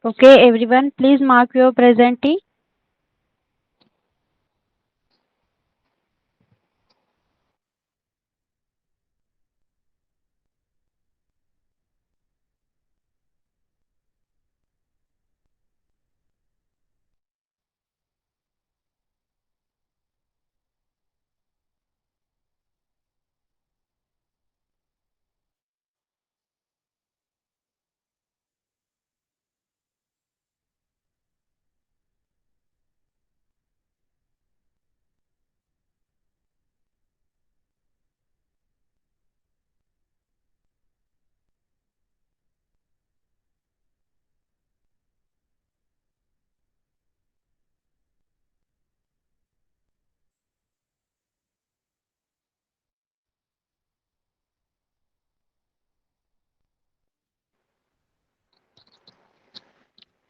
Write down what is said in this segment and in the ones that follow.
Okay, everyone, please mark your presentee.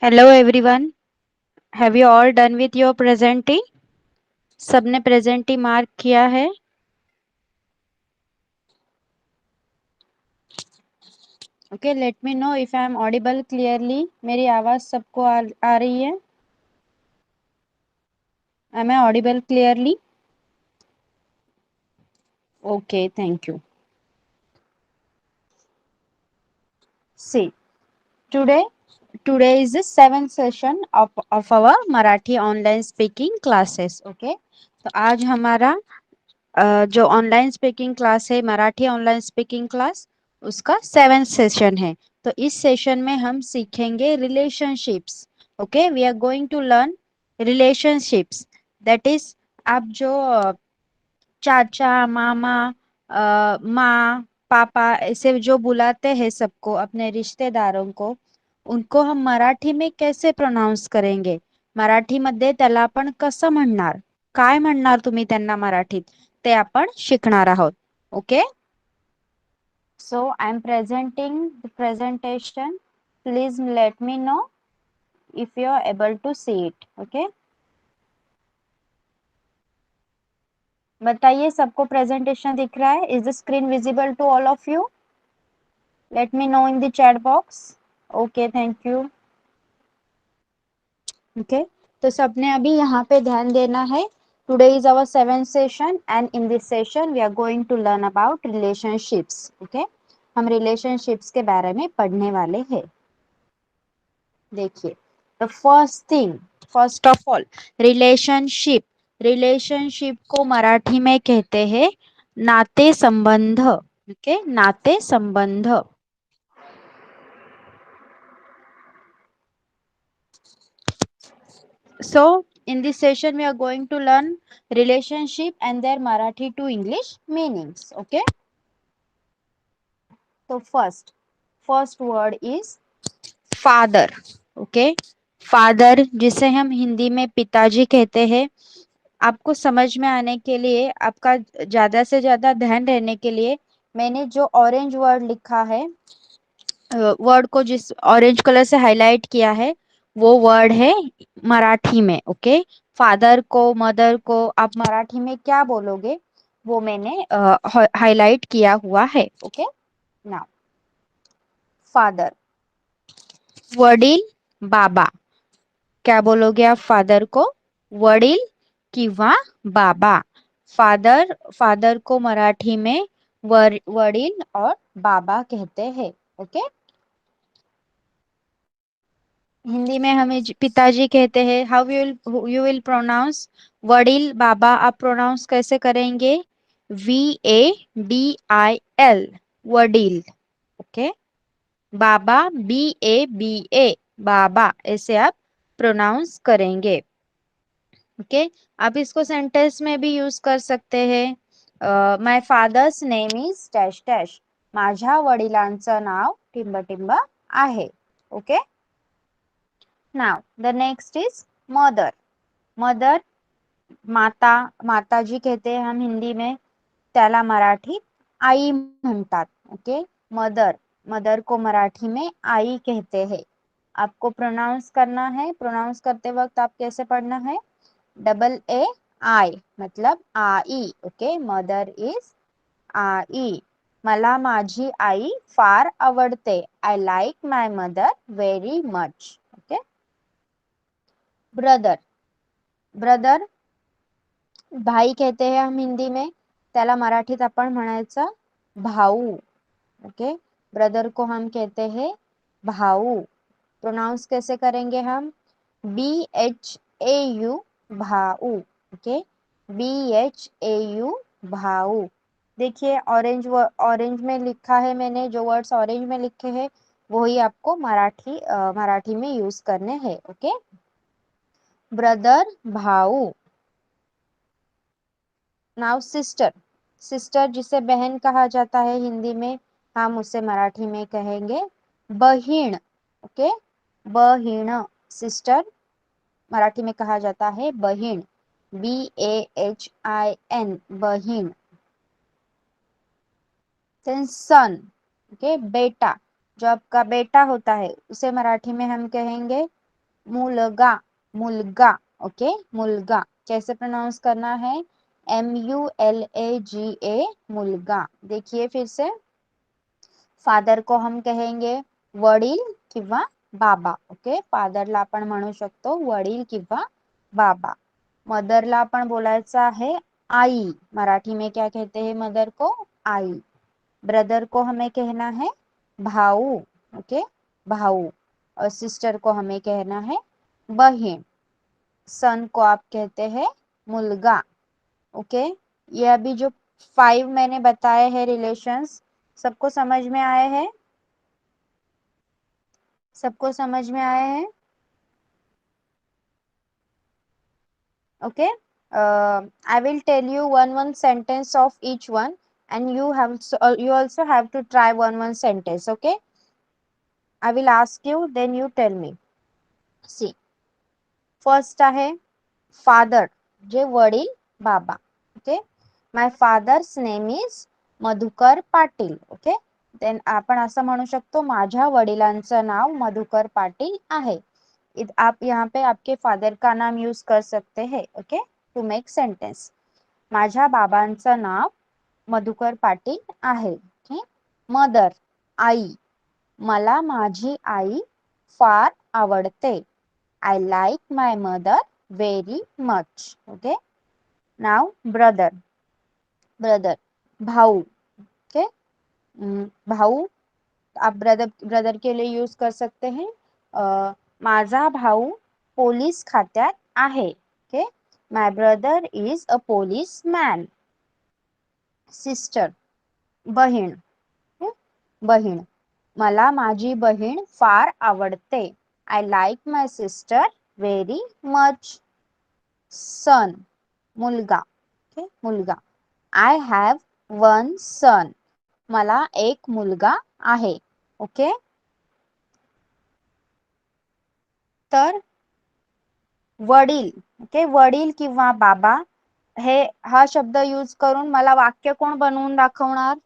Hello, everyone. Have you all done with your presentee? सबने presentee mark KIA है? Okay, let me know if I am audible clearly. मेरी आवाज सबको आ रही है? Am I audible clearly? Okay, thank you. See, today today is the seventh session of our Marathi online speaking classes. Okay, तो आज हमारा जो online speaking class है Marathi online speaking class उसका 7th सेशन है। तो इस सेशन में हम सीखेंगे relationships. Okay, we are going to learn relationships. That is आप जो चाचा मामा माँ पापा ऐसे जो बुलाते हैं सबको अपने रिश्तेदारों को, उनको हम मराठी में कैसे प्रोनाउंस करेंगे, मराठीमध्ये त्याला आपण कसं म्हणणार, काय म्हणणार तुम्ही त्यांना मराठीत, ते आपण शिकणार आहोत. Okay, so I am presenting the presentation. Please let me know if you are able to see it. Okay, बताइए सबको प्रेजेंटेशन दिख रहा है? Is the screen visible to all of you? Let me know in the chat box. Okay, thank you. Okay, तो सबने अभी यहाँ पे ध्यान देना है. Today is our 7th session and in this session we are going to learn about relationships. Okay, हम relationships के बारे में पढ़ने वाले हैं. देखिए, the first thing, first of all, relationship. Relationship को मराठी में कहते हैं नाते संबंध. ओके, नाते संबंध. So in this session we are going to learn relationship and their Marathi to English meanings. Okay, so first word is father. Okay, father जिसे हम हिंदी में पिताजी कहते हैं. आपको समझ में आने के लिए, आपका ज्यादा से ज्यादा ध्यान रहने के लिए मैंने जो ऑरेंज वर्ड लिखा है, वर्ड को जिस ऑरेंज कलर से हाईलाइट किया है वो वर्ड है मराठी में. ओके, फादर को मदर को आप मराठी में क्या बोलोगे वो मैंने हाईलाइट किया हुआ है. ओके, नाउ फादर, वडील बाबा. क्या बोलोगे आप फादर को? वडील किंवा बाबा. फादर, फादर को मराठी में वडील और बाबा कहते हैं. ओके, हिंदी में हमें पिताजी कहते हैं. हाउ यू विल प्रोनाउंस वडील बाबा? आप प्रोनाउंस कैसे करेंगे? VADIL, वडील. ओके, बाबा BABA, बाबा, ऐसे आप प्रोनाउंस करेंगे. ओके, आप इसको सेंटेंस में भी यूज कर सकते हैं. माय father's name is dash dash. माझ्या वडिलांचं नाव टिंब टिंब आहे. Okay, now the next is mother. Mother, माता, माताजी कहते हैं हम हिंदी में, त्याला मराठीत आई म्हणतात. ओके, मदर, मदर को मराठी में आई कहते हैं. आपको प्रोनाउंस करना है. प्रोनाउंस करते वक्त आप कैसे पढ़ना है? AA, मतलब आई. ओके, मदर इज आई. मला माझी आई फार आवडते. I like my mother very much. Okay, brother, brother भाई कहते हैं हम हिंदी में, त्याला मराठीत आपण म्हणायचं भाऊ. ओके, ब्रदर को हम कहते हैं भाऊ. प्रोनाउंस कैसे करेंगे हम? BHAU, भाऊ. ओके, BHAU, भाऊ. देखिए ऑरेंज में लिखा है मैंने, जो वर्ड्स ऑरेंज में लिखे हैं वही आपको मराठी में यूज करने हैं. ओके, ब्रदर भाऊ. नाउ सिस्टर, सिस्टर जिसे बहन कहा जाता है हिंदी में, हम उसे मराठी में कहेंगे बहीण. ओके, बहीण, सिस्टर मराठी में कहा जाता है बहीण. BAHIN, बहीण. देन सन. ओके, बेटा, जो आपका बेटा होता है उसे मराठी में हम कहेंगे मुलगा, मुलगा. ओके, मुलगा. कैसे प्रोनाउंस करना है? MULAGA, मुलगा. देखिए फिर से, फादर को हम कहेंगे वडील किंवा बाबा. ओके, फादरला आपण म्हणू शकतो वडील किंवा बाबा. मदरला आपण बोलायचं आहे आई. मराठी में क्या कहते हैं मदर को? आई. ब्रदर को हमें कहना है भाऊ. ओके, भाऊ. और सिस्टर को हमें कहना है बहन. सन को आप कहते हैं मुलगा. ओके, ये अभी जो 5 मैंने बताए हैं रिलेशंस, सबको समझ में आए हैं? सबको समझ में आए हैं? Okay, I will tell you one sentence of each one, and you also have to try one sentence. Okay, I will ask you, then you tell me. See, first आहे फादर, जे वडील, बाबा. Okay, my father's name is Madhukar Patil. Okay, then आपण असं म्हणू शकतो माझ्या वडिलांचं नाव मधुकर पाटील आहे. आप यहाँ पे आपके फादर का नाम यूज कर सकते हैं. Okay, to make sentence. माझ्या बाबांचं नाव मधुकर पाटील आहे. ओके, मदर, आई, मला माझी आई फार आवडते. I like my mother very much. Okay. Now brother, brother, भाऊ. Okay. भाऊ आप ब्रदर के लिए यूज कर सकते हैं माझा भाऊ पोलीस खात्यात आहे. Okay, my brother is a policeman. Sister, बहीण. बहीण, मला माझी बहीण फार आवडते. I like my sister very much. Son, मुलगा. ओके, मुलगा. आय हॅव वन सन, मला एक मुलगा आहे. ओके, तर वडील. ओके, वडील किंवा बाबा हा शब्द यूज करून मला वाक्य कोण बनवून दाखवणार?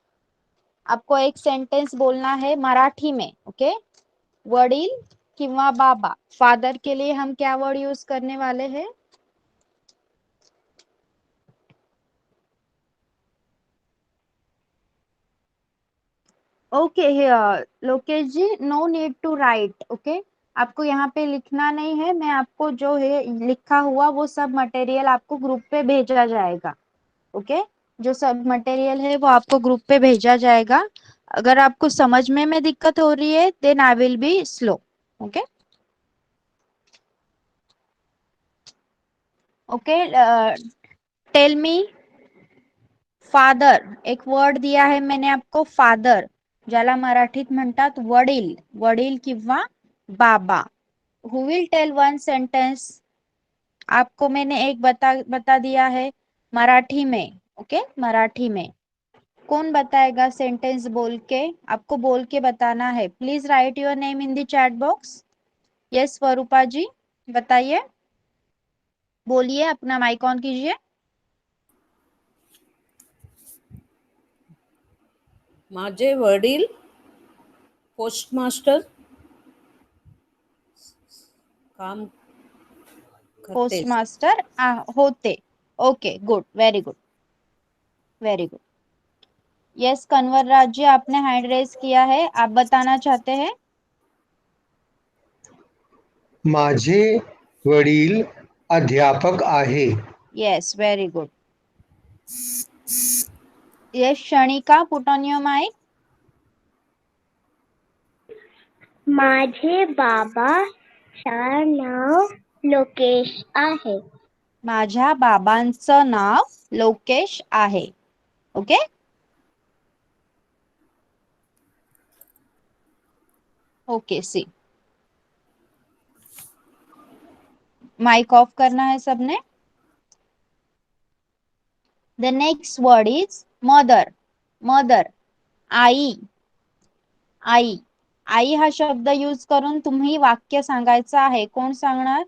आपको एक सेंटेंस बोलना है मराठी में. ओके, वडील किंवा बाबा. फादर के लिए हम क्या वर्ड यूज करने वाले हैं? Okay, Lokesh ji, no need to write. Okay, आपको यहाँ पे लिखना नहीं है. मैं आपको जो है लिखा हुआ वो सब मटेरियल आपको ग्रुप पे भेजा जाएगा. ओके, जो सब मटेरियल है वो आपको ग्रुप पे भेजा जाएगा. अगर आपको समझ में दिक्कत हो रही है then I will be slow. Okay, okay, tell me. Father, एक वर्ड दिया है मैंने आपको फादर, ज्याला मराठीत म्हणतात वडील. वडील किंवा बाबा. हु विल टेल वन सेंटेंस? आपको मैंने एक बता दिया है मराठी में. ओके, मराठी में कौन बताएगा सेंटेंस बोल के? आपको बोल के बताना है. Please write your name in the chat box. Yes Swarupa ji, बताइए, बोलिए, अपना माइक ऑन कीजिए. माझे वडील पोस्टमास्टर काम करते. पोस्टमास्टर होते. Okay, good, very good, very good. Yes कंवर राज जी, आपने हैंड रेज किया है, आप बताना चाहते हैं? माझे वडील अध्यापक आहे. Yes, very good. Yes, Shanika, put on your mic. माझे बाबांचे नाव लोकेश आहे. माझ्या बाबांचं नाव लोकेश आहे. Okay. Okay, see mike off करना है सबने. The next word is mother. Mother, आई. आई, आई हा शब्द यूज करून तुम्ही वाक्य सांगायचं आहे. कोण सांगणार?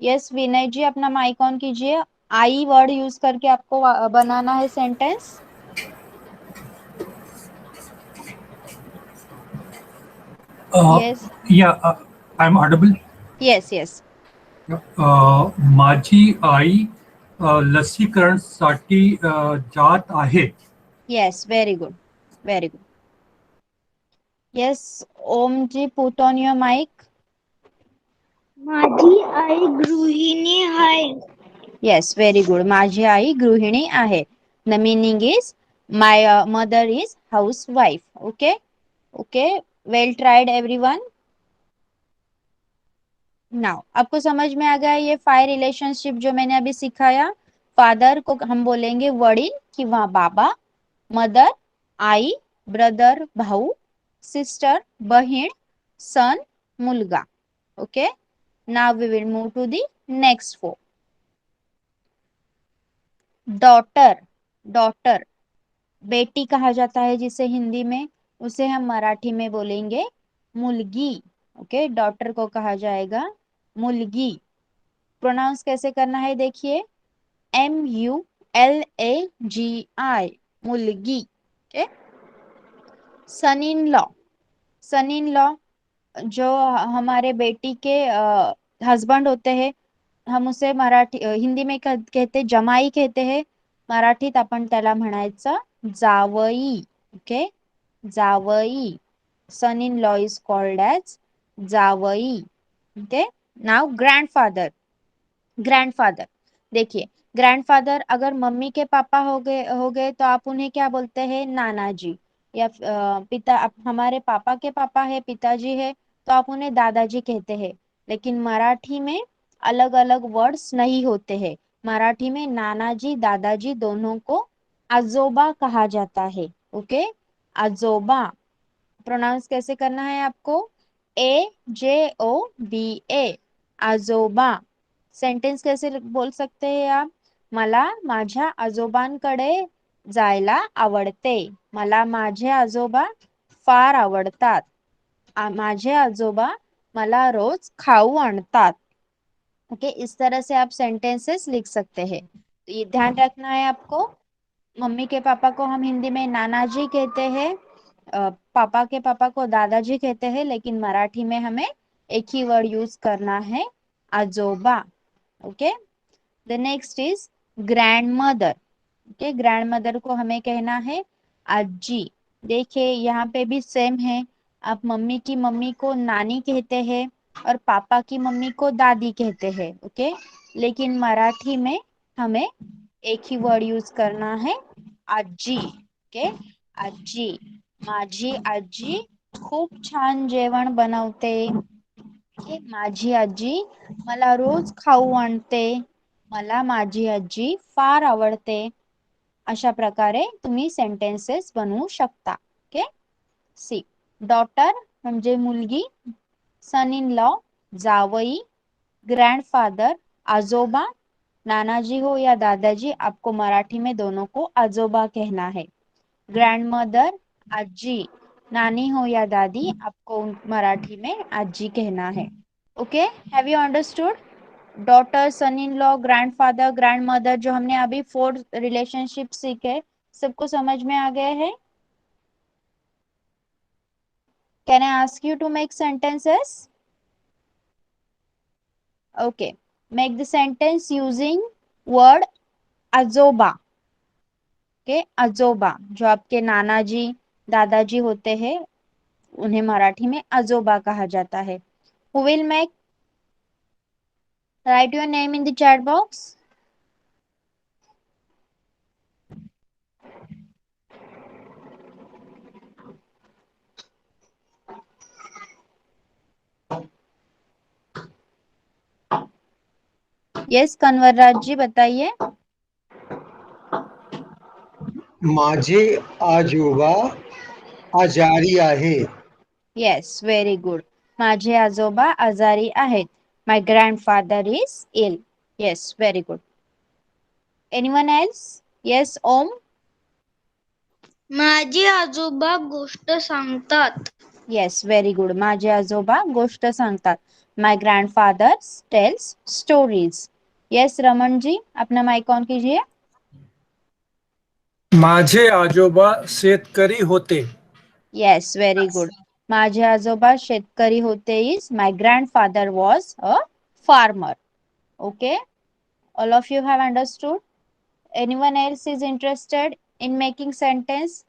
यस विनय जी, अपना माइक ऑन कीजिए. आई वर्ड यूज करके आपको बनाना है sentence. Yes I'm audible. Yes yes. माझी आई लसीकरणासाठी जात आहे. Yes, very good, very good. Yes Om ji, put on your mike. माझी आई गृहिणी आहे. Yes, very good. माझी आई गृहिणी आहे. The meaning is my mother is housewife. Okay okay, well tried everyone. Now आपको समझ में आ गया ये 5 रिलेशनशिप जो मैंने अभी सिखाया. फादर को हम बोलेंगे वडील किंवा बाबा. मदर आई, ब्रदर भाऊ, सिस्टर बहीण, सन मुलगा. Okay, now we will move to the next 4. Daughter. Daughter बेटी कहा जाता है जिसे हिंदी में, उसे हम मराठी में बोलेंगे मुलगी. ओके, डॉटर को कहा जाएगा मुलगी. प्रोनाउंस कैसे करना है देखिए, MULAGI, मुलगी. Okay. Son in law. Son in law जो हमारे बेटी के हस्बैंड होते हैं, हम उसे मराठी हिंदी में कहते जमाई कहते हैं. मराठीत आपण त्याला म्हणायचं जावई. ओके, जावई. Son in law is called as जावई. ओके. Now grandfather. ग्रैंडफादर देखिए, ग्रैंडफादर अगर मम्मी के पापा हो गए तो आप उन्हें क्या बोलते हैं? नाना जी. या पिता, हमारे पापा के पापा है, पिताजी है, तो आप उन्हें दादाजी कहते हैं. लेकिन मराठी में अलग अलग वर्ड्स नहीं होते हैं. मराठी में नाना जी दादाजी दोनों को आजोबा कहा जाता है. ओके, आजोबा. प्रोनाउंस कैसे करना है आपको? AJOBA, आजोबा. सेंटेंस कैसे बोल सकते हैं आप? मला माझ्या आजोबांकडे जायला आवडते. मला माझे आजोबा फार आवडतात. माझे आजोबा मला रोज खाऊ आणतात. ओके, इस तरह से आप सेंटेंसेस लिख सकते हैं. तो ये ध्यान रखना है आपको. मम्मी के पापा को हम हिंदी में नाना जी कहते हैं, पापा के पापा को दादाजी कहते हैं, लेकिन मराठी में हमें एक ही वर्ड यूज करना है, आजोबा. Okay. The next is grand mother. Okay, grand mother को हमें कहना है आजी. देखिए यहाँ पे भी सेम है. आप मम्मी की मम्मी को नानी कहते हैं और पापा की मम्मी को दादी कहते हैं. ओके, लेकिन मराठी में हमें एक ही वर्ड यूज करना है, आजी. ओके, आजी. माझी आजी खूप छान जेवण बनवते. माझी आजी मला रोज खाऊ आणते. मला माझी आजी फार आवडते. अशा प्रकारे तुम्ही सेंटेन्सेस बनवू शकता. ओके. सी, डॉटर म्हणजे मुलगी, सन इन लॉ जावई, ग्रैंडफादर आजोबा, नानाजी हो या दादाजी, आपको मराठी में दोनों को आजोबा कहना है. ग्रैंड मदर आजी, नानी हो या दादी, आपको मराठी में आजी कहना है. Okay, have you understood? Daughter, son in law, grandfather, grandmother, जो हमने अभी 4 रिलेशनशिप सीखे, सबको समझ में आ गए हैं? Can I ask you to make sentences? Okay, make the sentence using word आजोबा. ओके, आजोबा जो आपके नाना जी दादाजी होते हैं, उन्हें मराठी में आजोबा कहा जाता है. Who will make? Write your name in the chat box. Yes, Kanwarraj ji, बताइए. माझे आजोबा आजारी आहे. Yes, very good. माझे आजोबा आजारी आहेत. My grandfather is ill. Yes, very good. Anyone else? Yes, Om. माझे आजोबा गोष्ट सांगतात. Yes, very good. माझे आजोबा गोष्ट सांगतात. My grandfather tells stories. Yes, Raman ji, अपना माइक ऑन कीजिए. माझे आजोबा शेतकरी होते. Yes, very good. माझे आजोबा शेतकरी होते is my grandfather was a farmer. Okay, all of you have understood. Anyone else is interested in making sentence?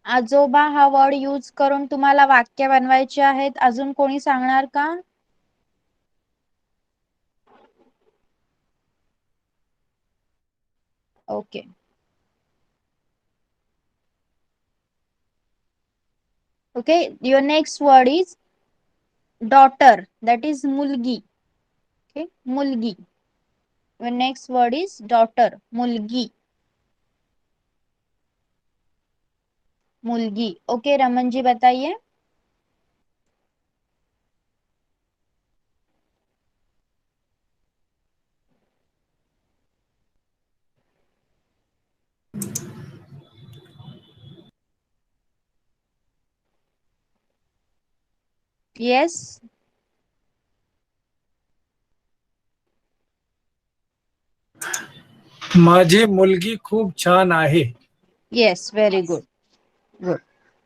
आजोबा हा वर्ड यूज करून तुम्हाला वाक्य बनवायचे आहेत. अजून कोणी सांगणार का? Okay. Okay, your next word is daughter, that is mulgi. Okay, mulgi. Your next word is daughter, mulgi. मुलगी. ओके, रमन जी बताइए. यस. माझी मुलगी खूप छान आहे. Yes, very good. Good.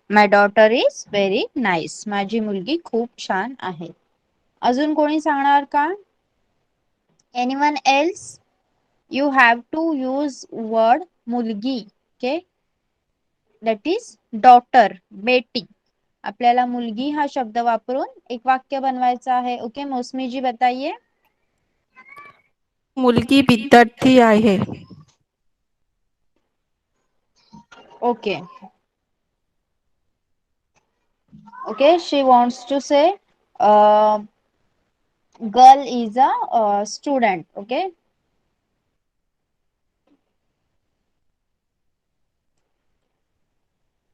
My daughter is very nice. माझी मुलगी खूप छान आहे. अजून कोणी सांगणार का? Anyone else? You have to use word मुलगी. Okay, that is daughter, बेटी. आपल्याला मुलगी हा शब्द वापरून एक वाक्य बनवायचं आहे. ओके, मौसमी जी बताइए. मुलगी विद्यार्थी आहे. Okay. Okay, she wants to say girl is a student. Okay,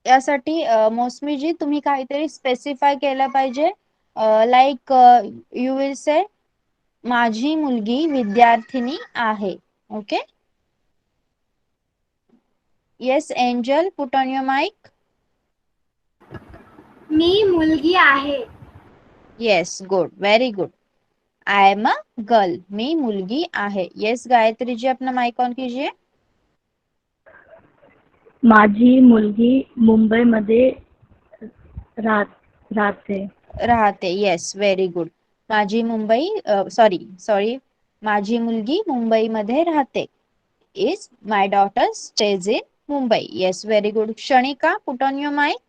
यासाठी मौसमी जी तुम्ही काहीतरी स्पेसिफाय केलं पाहिजे. लाईक यू विल से माझी मुलगी विद्यार्थिनी आहे. Okay. Yes, Angel, put on your mike. मी मुलगी आहे. Yes, good, very good. I am a girl. मी मुलगी आहे. येस, गायत्री जी अपना माइक ऑन कीजिए. माझी मुलगी मुंबईमध्ये राहते. Yes, very good. माझी माझी मुलगी मुंबईमध्ये राहते. Is my daughter stays in Mumbai. Yes, very good. Kshanika, put on your mike.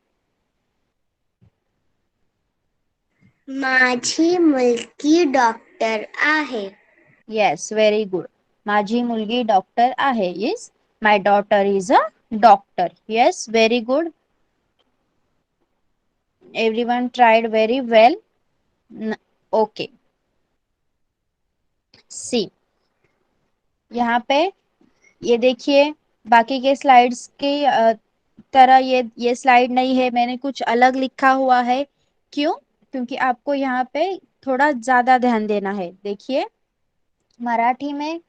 माझी मुलगी डॉक्टर आहे. Yes, very good. माझी मुलगी डॉक्टर आहे. Is my daughter is a doctor. Yes, very good. Everyone tried very well. Okay. See, यहाँ पे ये देखिए, बाकी के स्लाइड्स की तरह ये स्लाइड नहीं है. मैंने कुछ अलग लिखा हुआ है. क्यों? क्योंकि आपको यहाँ पे थोड़ा ज्यादा ध्यान देना है. देखिए, मराठी में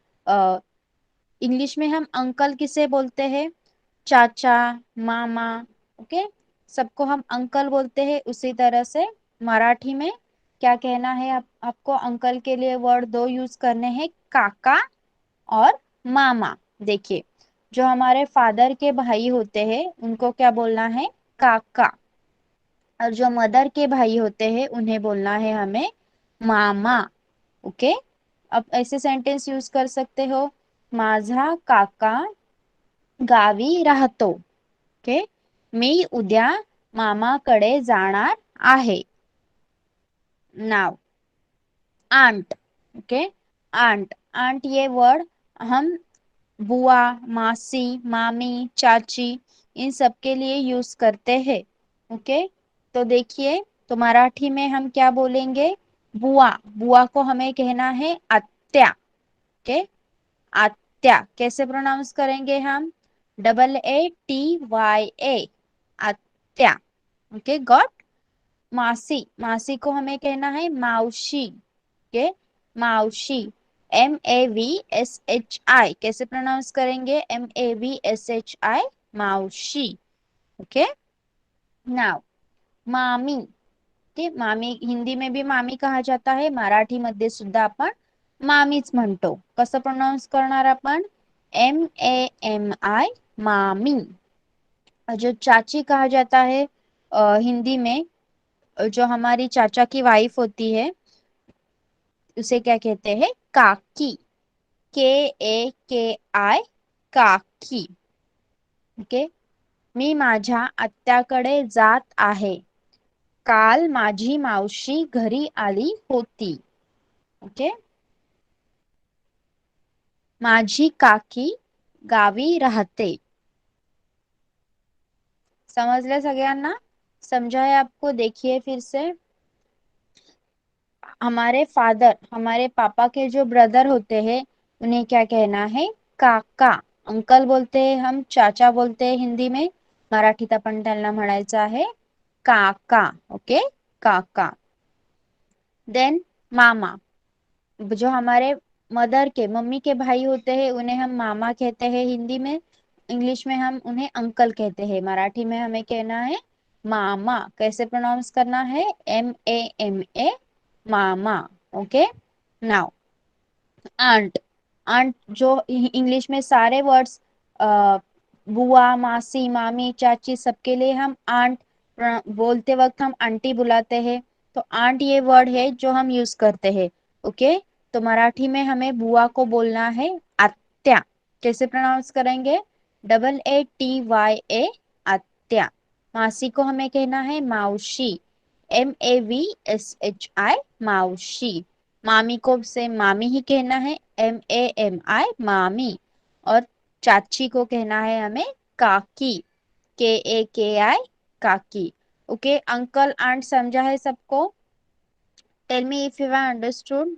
इंग्लिश में हम अंकल किसे बोलते हैं? चाचा, मामा. ओके, सबको हम अंकल बोलते हैं. उसी तरह से मराठी में क्या कहना है? आपको अंकल के लिए वर्ड दो यूज करने हैं, काका और मामा. देखिए, जो हमारे फादर के भाई होते हैं उनको क्या बोलना है? काका. और जो मदर के भाई होते हैं उन्हें बोलना है हमें मामा. ओके, अब ऐसे सेंटेंस यूज कर सकते हो. माझा काका गावी राहतो. ओके, मी उद्या मामाकडे जाणार आहे. नाव आंट. Okay, aunt. आंट ये वर्ड हम बुआ, मासी, मामी, चाची इन सब के लिए यूज करते हैं. ओके, तो देखिए, तो मराठी में हम क्या बोलेंगे? बुआ. बुआ को हमें कहना है आत्या. ओके, आत्या. कैसे प्रोनाउंस करेंगे हम? AATYA, आत्या. Okay, got. मासी. मासी को हमें कहना है मावशी. ओके, मावशी. MAVSHI. कैसे प्रोनाउंस करेंगे? MAVSHI, मावशी. ओके, नाउ मामी. ओके, मामी हिंदी में भी मामी कहा जाता है, मराठी मध्ये सुद्धा आपण मामीच म्हणतो. कसं प्रोनाउंस करणार आपण? MAMI, मामी. जो चाची कहा जाता है हिंदी में, जो हमारी चाचा की वाइफ होती है उसे क्या कहते हैं? काकी. KAKI, काकी. ओके, मी माझ्या आत्याकडे जात आहे. काल माझी मावशी घरी आली होती. ओके, माझी काकी गावी राहते. समझ सगळ्यांना? समझा है आपको? देखिए फिर से. हमारे फादर, हमारे पापा के जो ब्रदर होते हैं उन्हें क्या कहना है? काका. अंकल बोलते हैं हम, चाचा बोलते हैं हिंदी में. मराठीत आपण त्यांना म्हणायचं आहे काका. ओके, काका. देन मामा. जो हमारे मदर के, मम्मी के भाई होते हैं उन्हें हम मामा कहते हैं हिंदी में. इंग्लिश में हम उन्हें अंकल कहते हैं. मराठी में हमें कहना है मामा. कैसे प्रोनाउंस करना है? MAMA, मामा. Okay, now aunt. आंट जो इंग्लिश में सारे वर्ड्स बुआ, मासी, मामी, चाची सबके लिए हम आंट बोलते वक्त हम आंटी बुलाते हैं. तो आंट ये वर्ड है जो हम यूज करते हैं. ओके, तो मराठी में हमें बुआ को बोलना है आत्या. कैसे प्रोनाउंस करेंगे? AATYA, आत्या. मासी को हमें कहना है मावशी. MAVSHI, मावशी. मामी को से मामी ही कहना है, MAMI, मामी. और चाची को कहना है हमें काकी. KAKI, काकी. ओके, अंकल आंट समझा है सबको? Tell me if you have understood.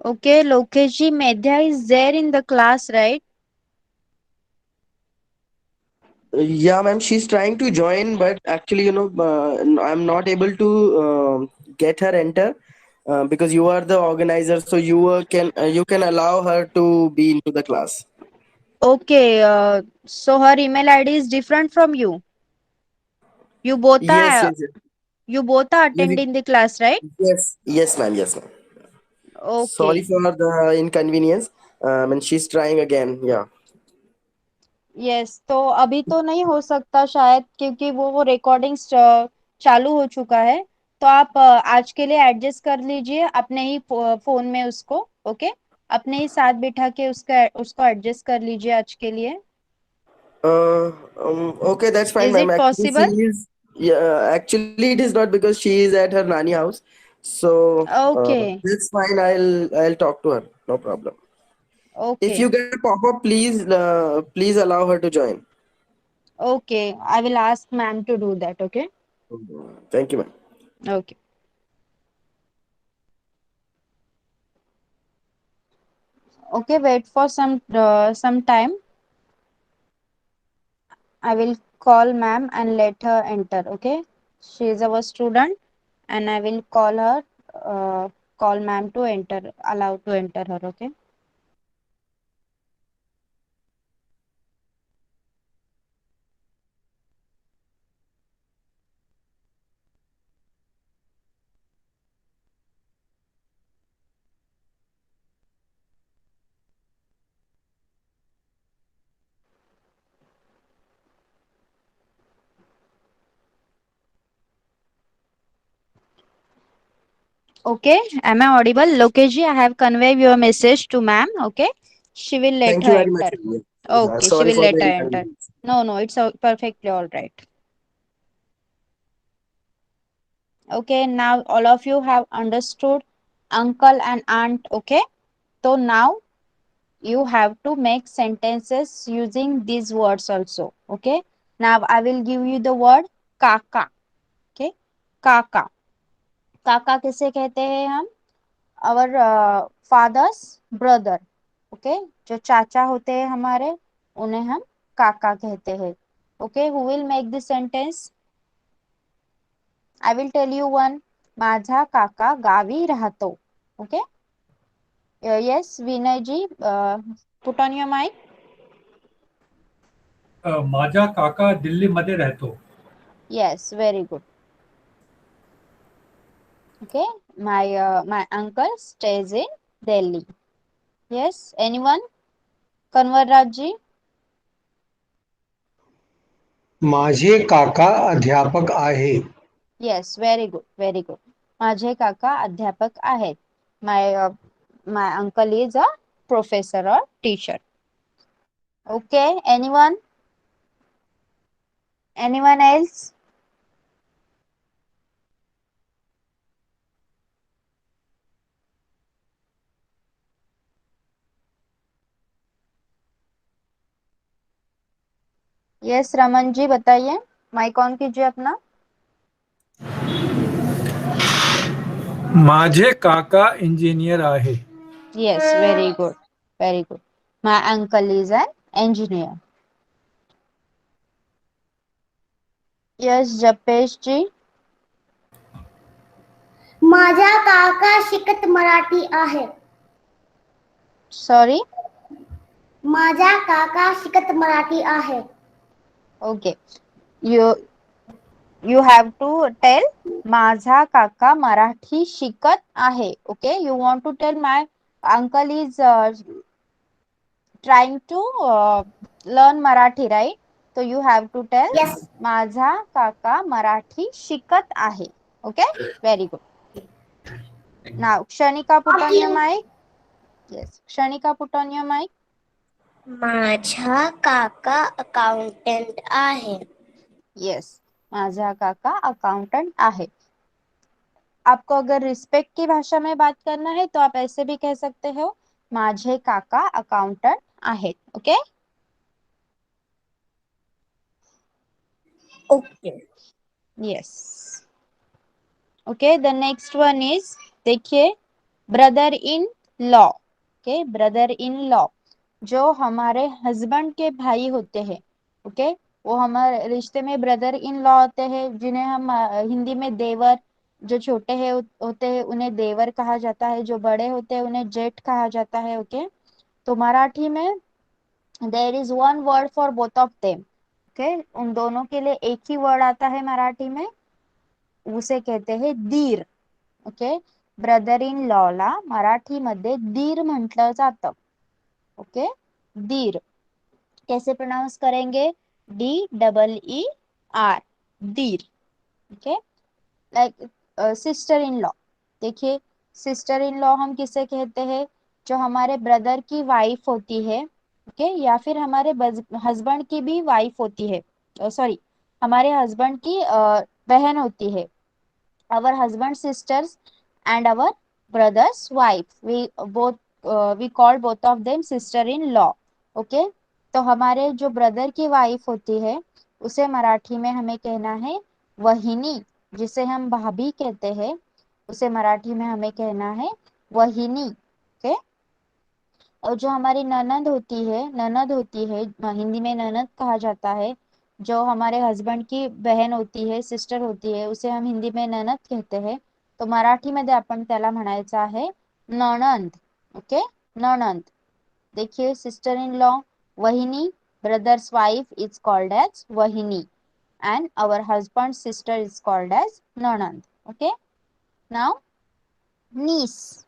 Okay, Lokesh ji, Medha is there in the class, right? Yeah, ma'am, she's trying to join, but actually, I'm not able to get her enter because you are the organizer, so you can allow her to be into the class. Okay, so her email ID is different from you. You both Yes, are yes, yes, you both are yes, attending the class, right? yes, ma'am, yes, ma'am. Sorry Okay. for the inconvenience. And she's trying again. Yeah. Yes, तो अभी तो नहीं हो सकता शायद, क्योंकि वो recordings चालू हो चुका है. तो आप आज के लिए एडजस्ट कर लीजिए अपने ही फोन में उसको. ओके, अपने ही साथ बिठा के उसको एडजस्ट कर लीजिए आज के लिए. Okay, that's fine, is ma'am. It Actually, she possible? is. Yeah, actually, it is not because she is at her nanny house. So okay. that's fine. I'll talk to her. No problem. If okay. you get a pop-up, please allow her to join. Okay, I will ask ma'am to do that. Okay. Thank you, ma'am. Okay. Okay, wait for some time. I will call ma'am and let her enter. Okay, she is our student, and I will call her. Call ma'am to enter. Allow to enter her. Okay. Okay, am I audible? Lokesh, I have conveyed your message to ma'am. Okay, she will Thank later you very much. enter. Okay, she Sorry will for the later enter. inconvenience. No, no, it's perfectly all right. Okay, now all of you have understood uncle and aunt. Okay, so now you have to make sentences using these words also. Okay, now I will give you the word kaka. Okay, kaka. काका किसे कहते हैं हम? आवर fathers brother. Okay, जो चाचा होते हैं हमारे, उन्हें हम काका कहते हैं. Okay, who will make this sentence? I will tell you one. माझा काका गावी राहतो. Okay, yes Vinay ji, put on your mike. माझा काका दिल्लीमध्ये राहतो. Yes, very good. Okay, my uncle stays in Delhi. Yes, anyone? Kanwar Rajji. माझे काका अध्यापक आहे. Yes, very good, very good. माझे काका अध्यापक आहेत. My uncle is a professor or teacher. Okay, anyone? Anyone else? Yes, Raman जी बताइए. माइक ऑन कीजिए अपना. माझे काका इंजिनियर आहे. Yes, very good, very good. My uncle is an engineer. Yes, जपेश जी. माझा काका शिकत मराठी आहे. Sorry. माझा काका शिकत मराठी आहे. Okay, you have to tell माझा काका मराठी शिकत आहे. Okay, you want to tell my uncle is trying to learn Marathi, right? So you have to tell Yes. माझा काका मराठी शिकत आहे. Okay, very good. Now Kshanika, put on your mic. Yes, Kshanika, put on your mic. माझा काका accountant आहे. Yes, माझा काका accountant आहे. आपको अगर रिस्पेक्ट की भाषा में बात करना है तो आप ऐसे भी कह सकते हो, माझे काका अकाउंटंट आहेत. Okay. Okay. Yes. Okay, the next one is, देखिए, brother in law. Okay, brother in law जो हमारे हस्बैंड के भाई होते हैं. ओके, वो हमारे रिश्ते में ब्रदर इन लॉ होते हैं, जिन्हें हम हिंदी में देवर, जो छोटे हैं होते हैं उन्हें देवर कहा जाता है, जो बड़े होते हैं उन्हें जेठ कहा जाता है. ओके, तो मराठी में there is one word for both of them. Okay, उन दोनों के लिए एक ही वर्ड आता है मराठी में, उसे कहते हैं दीर. ओके, ब्रदर इन लॉला मराठीमध्ये दीर म्हटलं जातं. ओके, दीर कैसे प्रोनाउंस करेंगे? DEER, दीर. Okay, like sister in law. देखिए, सिस्टर इन लॉ हम किसे कहते हैं? जो हमारे ब्रदर की वाइफ होती है. ओके, या फिर हमारे हस्बैंड की भी वाइफ होती है. सॉरी, हमारे हस्बैंड की बहन होती है. our husband sisters and our brother's wife, we call both of them sister in law. okay, तो हमारे जो ब्रदर की वाइफ होती है उसे मराठी में हमें कहना है वहिनी. जिसे हम भाभी कहते हैं उसे मराठी में हमें कहना है वहिनी. ओके, और जो हमारी ननद होती है, हिंदी में ननद कहा जाता है. जो हमारे हस्बैंड की बहन होती है, सिस्टर होती है, उसे हम हिंदी में ननद कहते हैं. तो मराठी मध्ये आपण त्याला म्हणायचं आहे नणंद. ओके, नणंद. देखिए, सिस्टर इन लॉ वहिनी, brother's wife is called as वहिनी, and our husband's sister is called as नणंद. Okay, now niece.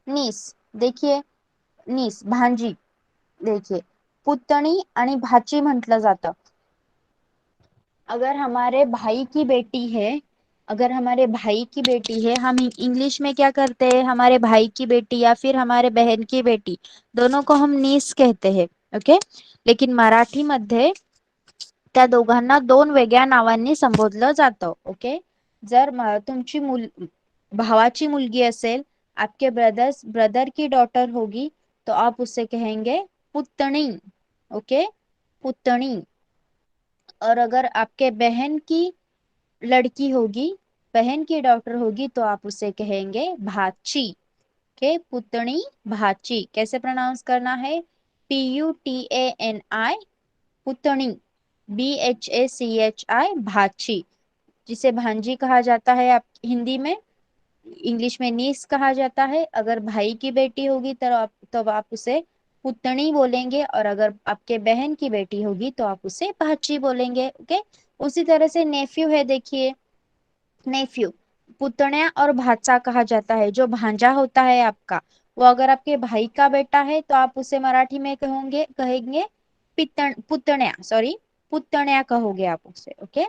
niece, देखिए, नीस भांजी. देखिए, पुतणी आणि भाची म्हटलं जातं. अगर हमारे भाई की बेटी है अगर हमारे भाई की बेटी है, हम इंग्लिश में क्या करते हैं, हमारे भाई की बेटी या फिर हमारे बहन की बेटी, दोनों को हम नीस कहते हैं. ओके. लेकिन मराठी मध्ये त्या दोघांना दोन वेगळ्या नावांनी संबोधलं जातं. ओके. जर तुमची भावाची मुलगी असेल, आपके ब्रदर की डॉटर होगी, तो आप उससे कहेंगे पुतणी. ओके. पुतणी. और अगर आपके बहन की लड़की होगी, बहन की डॉटर होगी, तो आप उसे कहेंगे भाची. ओके. पुतणी, भाची. कैसे प्रोनाउंस करना है? PUTANI, पुतणी. BHACHI, भाची. जिसे भांजी कहा जाता है आप हिंदी में, इंग्लिश में नीस कहा जाता है. अगर भाई की बेटी होगी तब आप उसे पुतणी बोलेंगे, और अगर आपके बहन की बेटी होगी तो आप उसे भाची बोलेंगे. ओके. उसी तरह से नेफ्यू है, देखिए नेफ्यू, पुतण्या और भाचा कहा जाता है. जो भांजा होता है आपका, वो अगर आपके भाई का बेटा है तो आप उसे मराठी में कहेंगे पुतण्या, सॉरी, पुतण्या कहोगे आप उसे. ओके.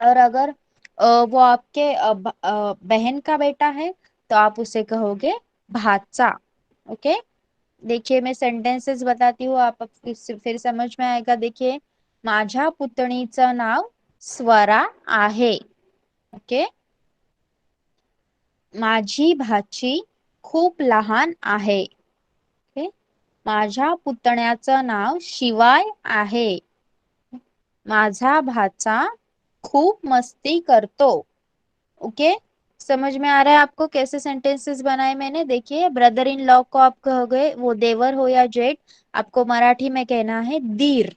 और अगर वो आपके बहन का बेटा है तो आप उसे कहोगे भाचा. ओके. देखिए मैं सेंटेंसेस बताती हूँ, आप फिर समझ में आएगा. देखिए, माझ्या पुतणीचं नाव स्वरा आहे. ओके. माझी भाची खूप लहान आहे. ओके. माझ्या पुतण्याचं नाव शिवाय आहे. माझा भाचा खूप मस्ती करतो. ओके. समझ में आ रहा है आपको कैसे सेंटेंसेस बनाए मैंने? देखिए, ब्रदर इन लॉ को आप कहोगे वो देवर हो या जेठ, आपको मराठी में कहना है दीर.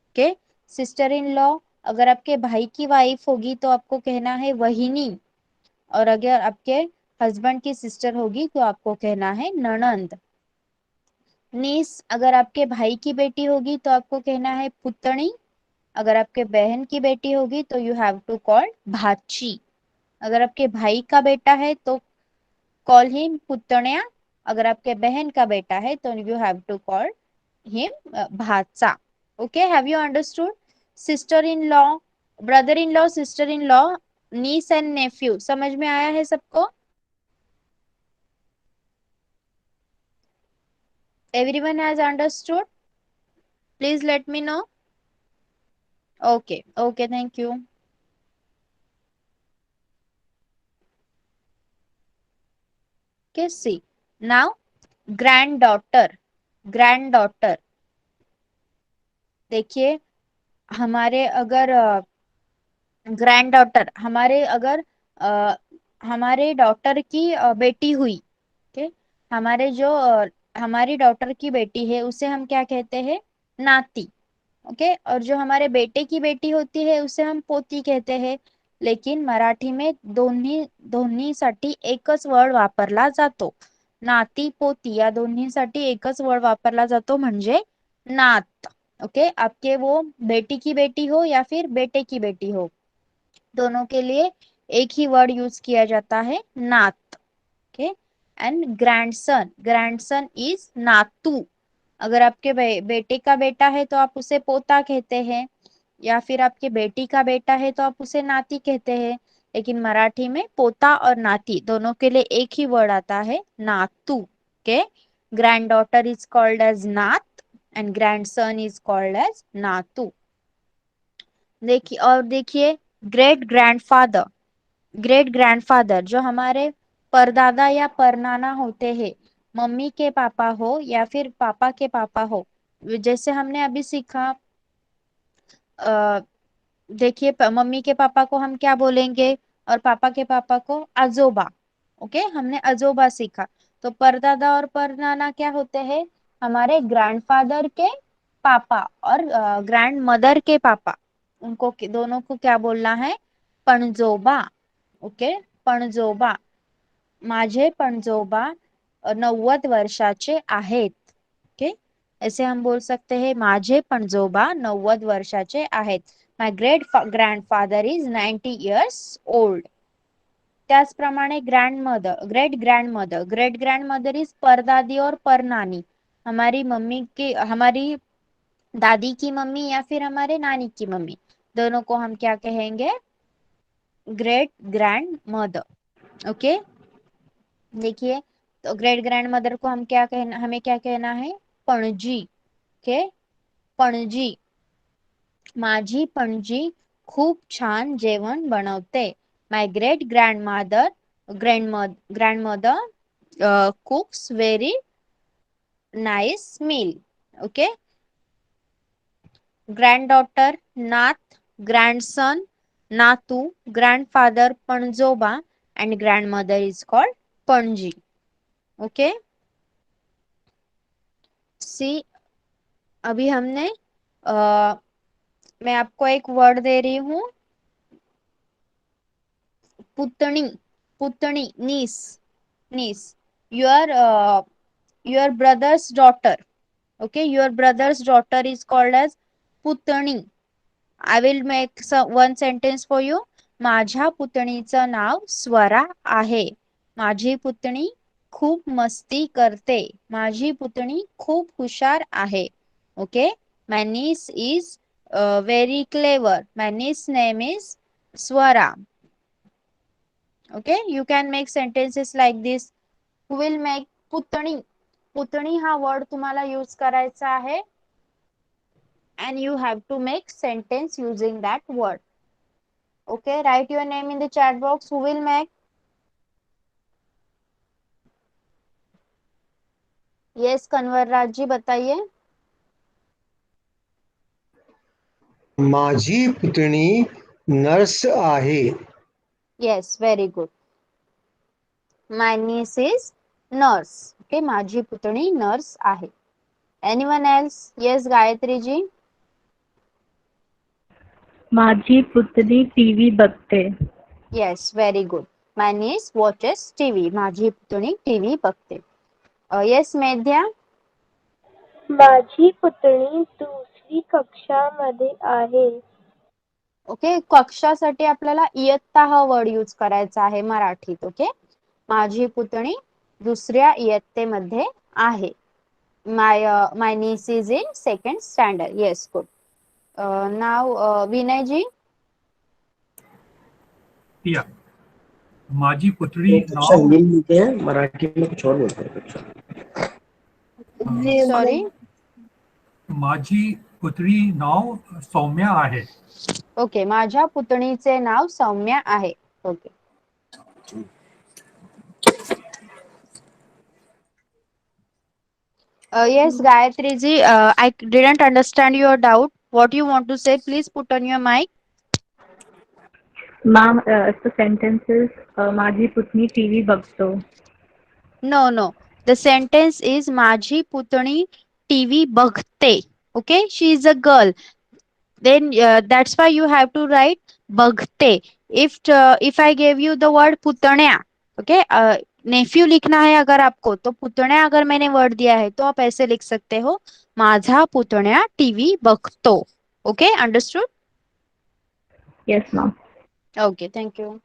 ओके. सिस्टर इन लॉ, अगर आपके भाई की वाइफ होगी तो आपको कहना है वहिनी, और अगर आपके हस्बैंड की सिस्टर होगी तो आपको कहना है ननंद. नीस, अगर आपके भाई की बेटी होगी तो आपको कहना है पुतणी. अगर आपके बहन की बेटी होगी तो यू हैव टू कॉल भाची. अगर आपके भाई का बेटा है तो कॉल हिम पुतण्या. अगर आपके बहन का बेटा है तो यू हैव टू कॉल हिम भाचा. Okay. Have you understood? Sister in law, brother in law, sister in law, नीस एंड नेफ्यू, समझ में आया है सबको? Everyone has understood? Please let me know. Okay. Okay. Thank you. Okay. See. Now, granddaughter. Granddaughter. देखिए, हमारे अगर ग्रैंडडॉटर, हमारे डॉटर की बेटी हुई. ओके. हमारी डॉटर की बेटी है उसे हम क्या कहते हैं? नाती. ओके. और जो हमारे बेटे की बेटी होती है उसे हम पोती कहते हैं. लेकिन मराठी में दोन्हीसाठी एकच वर्ड वापरला जातो. नाती पोती या दोन्हीसाठी एकच वर्ड वापरला जातो, म्हणजे नात. ओके. आपके वो बेटी की बेटी हो या फिर बेटे की बेटी हो, दोनों के लिए एक ही वर्ड यूज किया जाता है, नात. Okay. End grandson, grandson is नातू. अगर आपके बेटे का बेटा है तो आप उसे पोता कहते हैं, या फिर आपके बेटी का बेटा है तो आप उसे नाती कहते हैं. लेकिन मराठी में पोता और नाती दोनों के लिए एक ही वर्ड आता है, नातू. Okay. Granddaughter is called as नात and grandson is called as नातू. देखिए ग्रेट ग्रैंडफादर. ग्रेट ग्रैंडफादर जो हमारे परदादा या परनाना होते हैं, मम्मी के पापा हो या फिर पापा के पापा हो. जैसे हमने अभी सीखा, देखिए मम्मी के पापा को हम क्या बोलेंगे और पापा के पापा को अजोबा. ओके. हमने अजोबा सीखा. तो परदादा और परनाना क्या होते हैं? हमारे ग्रैंडफादर के पापा और ग्रैंड मदर के पापा. उनको दोनों को क्या बोलना है? पणजोबा. ओके. पणजोबा. माझे पणजोबा 90 वर्षाचे आहेत. ओके. ऐसे हम बोल सकते हैं, माझे पणजोबा 90 वर्षाचे आहेत. My great grandfather is 90 years old. त्याचप्रमाणे ग्रैंडमदर, ग्रेट ग्रैंडमदर इज परदादी और परनानी. हमारी दादी की मम्मी या फिर हमारे नानी की मम्मी, दोनों को हम क्या कहेंगे? Great grand mother. ओके, देखिए तो ग्रेट ग्रैंड मदर को हमें क्या कहना है? पणजी। ओके, पणजी। माझी पणजी खूप छान जेवण बनवते। My great grandmother cooks very nice meal. Okay, granddaughter नात, grandson नातू, grandfather पणजोबा and grandmother is called पणजी. Okay, सी अभी हमने मैं आपको एक वर्ड दे रही हूँ, पुतणी। पुतणी, नीस। नीस, your brother's daughter. Okay, your brother's daughter is called as putani. I will make one sentence for you. माझ्या पुतणीचं नाव स्वरा आहे. माझी पुतणी खूप मस्ती करते. माझी पुतणी खूप हुशार आहे. Okay, my niece is very clever. My niece name is Swara. Okay, you can make sentences like this. Who will make पुतणी? पुतणी हा वर्ड तुम्हाला यूज करायचा आहे and you have to make sentence using that word. Okay, write your name in the chat box. Who will make? Yes, कंवर राज जी बताइए। माझी पुतणी नर्स आहे. Yes, very good. My niece is nurse. Okay, माझी पुतणी nurse आहे. Anyone else? Yes, Gayatri ji. माझी पुतणी टीव्ही बघते. Yes, very good. My niece watches TV. माझी पुतणी टीव्ही बघते. Yes, मेध्या। माझी पुतणी दुसरी कक्षामध्ये आहे. ओके, कक्षासाठी आपल्याला इयत्ता हा वर्ड यूज करायचा आहे मराठीत. ओके, माझी पुतणी दुसऱ्या इयत्तेमध्ये आहे. माय niece is in second standard. Yes, good. Now Vinay जी। या माझी पुतणी कक्षा नाव नील लिखते हैं, मराठी में कुछ और बोलते हैं कक्षा। सॉरी, माझी पुतणी नाव सौम्या आहे. ओके, माझ्या पुतणीचे नाव सौम्या आहे. Okay, yes, Gayatri ji, I didn't understand your doubt. What you want to say? Please put on your mic. Ma'am the sentences माझी पुतणी टीव्ही बघतो. No. The sentence is माझी पुतणी टीव्ही बघते. Okay, she is a girl. Then that's why you have to write बघते. If I gave you the word पुतण्या, okay, Neiphiu लिखना है अगर आपको, तो पुतण्या अगर मैंने वर्ड दिया है तो आप ऐसे लिख सकते हो, माझा पुतण्या टीव्ही बघतो. Okay, understood? Yes ma'am. Okay, thank you.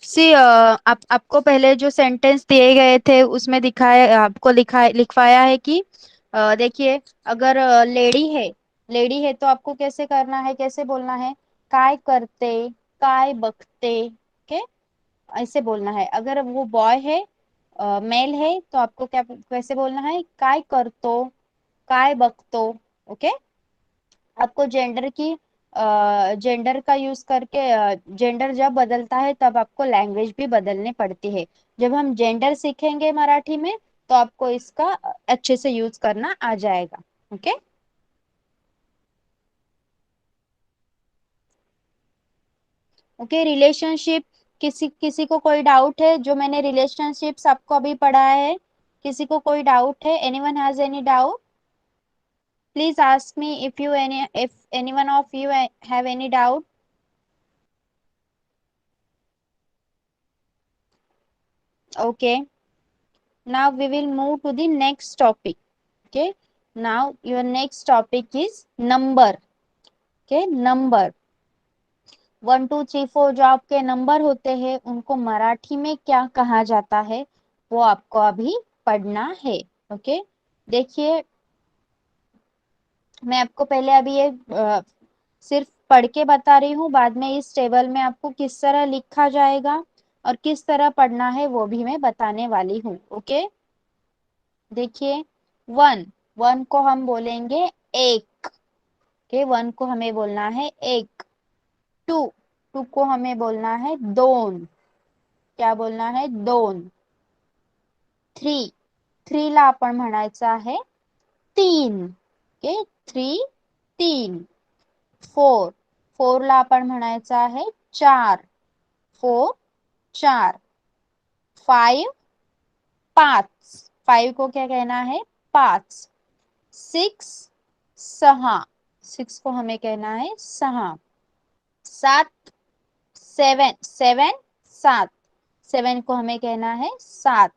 See आपको पहले जो सेंटेंस दिए गए थे उसमें आपको लिखवाया है कि देखिए, अगर लेडी है तो आपको कैसे करना है, कैसे बोलना है? काय करते, काय बघते। ओके, ऐसे बोलना है. अगर वो बॉय है, मेल है, तो आपको कैसे बोलना है? काय करतो, काय बघतो. ओके, आपको जेंडर का यूज करके, जेंडर जब बदलता है तब आपको लैंग्वेज भी बदलनी पड़ती है. जब हम जेंडर सीखेंगे मराठी में तो आपको इसका अच्छे से यूज करना आ जाएगा. Okay, okay. रिलेशनशिप, किसी को कोई डाउट है? जो मैंने रिलेशनशिप्स आपको अभी पढ़ाया है, किसी को कोई डाउट है? Anyone has any doubt? Please ask me if anyone of you have any doubt. Okay, now we will move to the next topic. Okay, now your next topic is number. Okay, number 1 2 3 4 जो आपके number होते हैं उनको मराठी में क्या कहा जाता है वो आपको अभी पढ़ना है. ओके, देखिए मैं आपको पहले अभी ये सिर्फ पढ़ के बता रही हूँ, बाद में इस टेबल में आपको किस तरह लिखा जाएगा और किस तरह पढ़ना है वो भी मैं बताने वाली हूँ। ओके, देखिए 1, 1 को हम बोलेंगे एक। ओके, 1 को हमें बोलना है एक। 2, 2 को हमें बोलना है दोन। क्या बोलना है? दोन। 3, 3 ला आपण म्हणायचं आहे तीन। ओके, 3, 3। 4, 4 ला आपण म्हणायचं आहे चार। 4, 4। 5, 5। 5 को क्या कहना है? पांच। 6, 6। 6 को हमें कहना है सहा। 7, 7, 7, 7। 7 को हमें कहना है सात।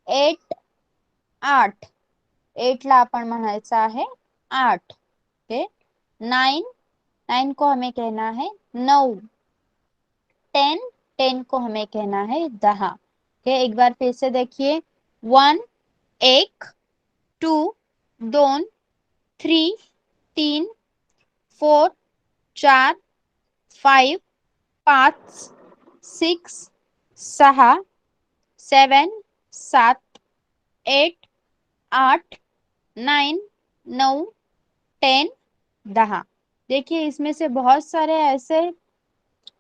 8, 8। 8 ला आपण म्हणायचं आहे आठ। ओके, 9, 9 को हमें कहना है नौ। 10, 10 को हमें कहना है दहा। ओके, एक बार फिर से देखिए 1 एक, 2 दोन, 3 तीन, 4 चार, 5 पाच, 6 सहा, 7 सात, 8 आठ, 9 नौ, 10 दहा। देखिए इसमें से बहुत सारे ऐसे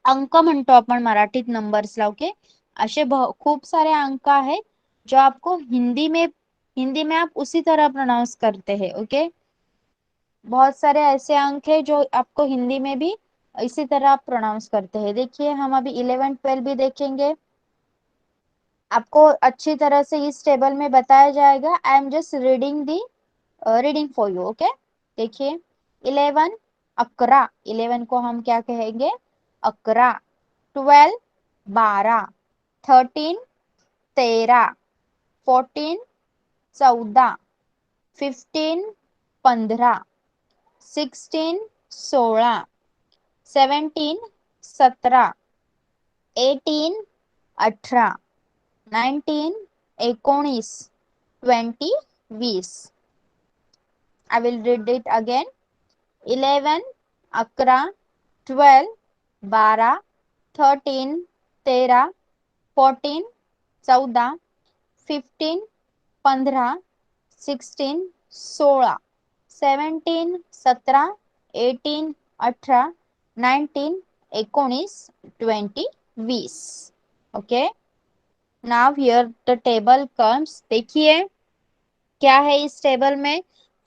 अंक म्हणतो आपण मराठीत नंबर्सला। ओके, असे खूप सारे अंक आहेत जो आपको हिंदी में आप उसी तरह प्रोनाउंस करते हैं। ओके, बहुत सारे ऐसे अंक है जो आपको हिंदी में भी इसी तरह आप प्रोनाउंस करते हैं। देखिए हम अभी 11 12 भी देखेंगे, आपको अच्छी तरह से इस टेबल में बताया जाएगा। I am just reading for you. Okay, देखिए 11 11, 11 को हम क्या कहेंगे? अकरा। 12 12, 13 13, 14 14, 15 15, 16 16, 17 17, 18 18, 19 19, 20 20। I will read it again. 11 11, 12 12, 13 13, 14 14, 15 15, 16 16, 17 17, 18 18, 19 19, 20 20। Okay, now here the table comes. देखिए क्या है इस टेबल में।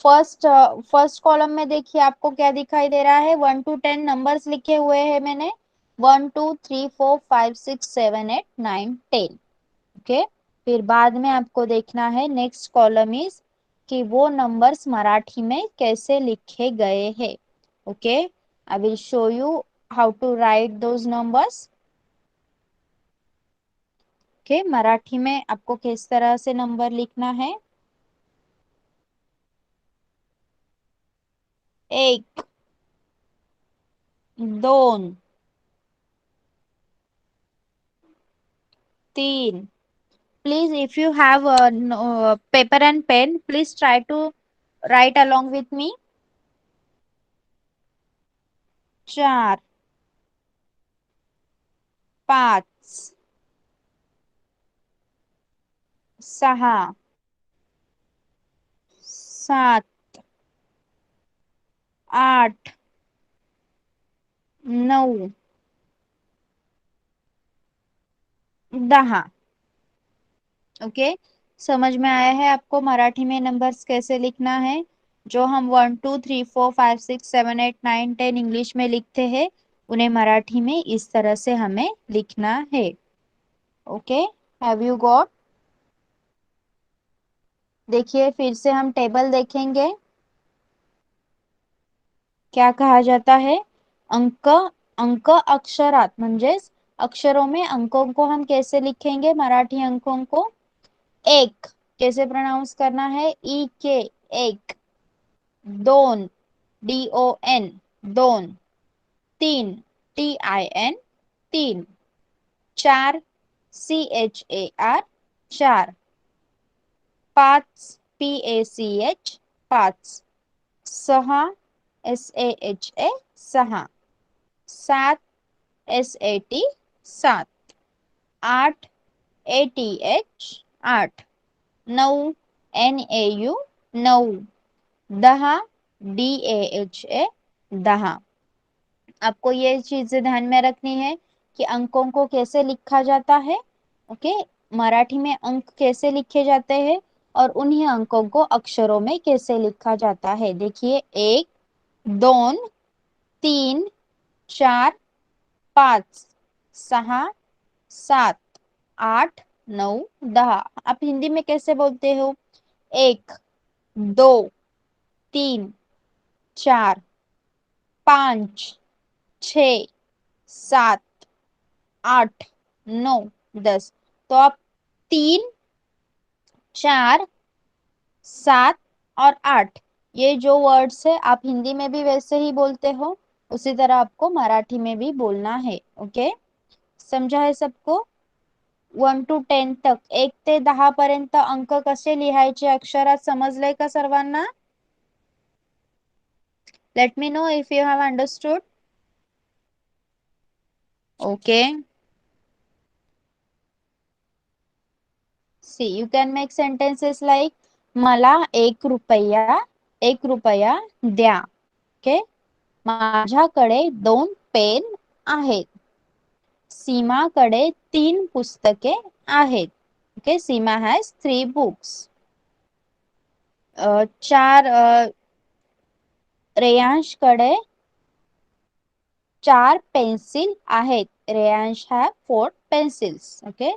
फर्स्ट कॉलम में देखिए आपको क्या दिखाई दे रहा है? 1 to 10 नंबर्स लिखे हुए हैं मैंने। 1 2 3 4 5 6 7 8 9 10। ओके, फिर बाद में आपको देखना है नेक्स्ट कॉलम इज कि वो नंबर्स मराठी में कैसे लिखे गए हैं। Okay, I will show you how to write those numbers. Okay, Marathi में आपको किस तरह से नंबर लिखना है? एक, दोन, तीन। Please, if you have paper and pen, please try to write along with me. चार, पाच, सहा, सात, आठ, नऊ, दहा। ओके, समझ में आया है आपको मराठी में नंबर्स कैसे लिखना है? जो हम 1 2 3 4 5 6 7 8 9 10 इंग्लिश में लिखते हैं, उन्हें मराठी में इस तरह से हमें लिखना है। Okay, have you got? देखिए फिर से हम टेबल देखेंगे। क्या कहा जाता है? अंक, अंक अक्षरात म्हणजेच अक्षरों में अंकों को हम कैसे लिखेंगे? मराठी अंकों को एक कैसे प्रोनाउंस करना है? ई के एक। दोन, DON दोन। तीन, TIN तीन। चार, CHAR चार। पाच, PACH पाच। सहा SAHA सहा, 7 SAT 7, 8 ATH 8, 9 NAU 9, 10 DAHA 10। आपको ये चीजें ध्यान में रखनी है कि अंकों को कैसे लिखा जाता है। ओके, मराठी में अंक कैसे लिखे जाते हैं और उन्हीं अंकों को अक्षरों में कैसे लिखा जाता है। देखिए 1 2 3 4 5 6 7 8 9 10। आप हिंदी में कैसे बोलते हो? 1 2 3 4 5 6 7 8 9 10। तो आप 3 4 7 और 8 ये जो वर्ड्स है आप हिंदी में भी वैसे ही बोलते हो, उसी तरह आपको मराठी में भी बोलना है। ओके, समझा है सबको? 1 to 10 तक, 1 ते 10 पर्यंत अंक कसे लिहायचे अक्षरात समजलंय का सर्वांना? Late me know if you have understood. Okay, see you can make sentences like मला 1 रुपया द्या. ओके, माझ्याकडे 2 पेन आहेत. सीमाकडे 3 पुस्तके आहेत. Okay, Seema has 3 books. 4 रेयांशकडे 4 pencil आहेत. Reyansh have 4 pencils. ओके,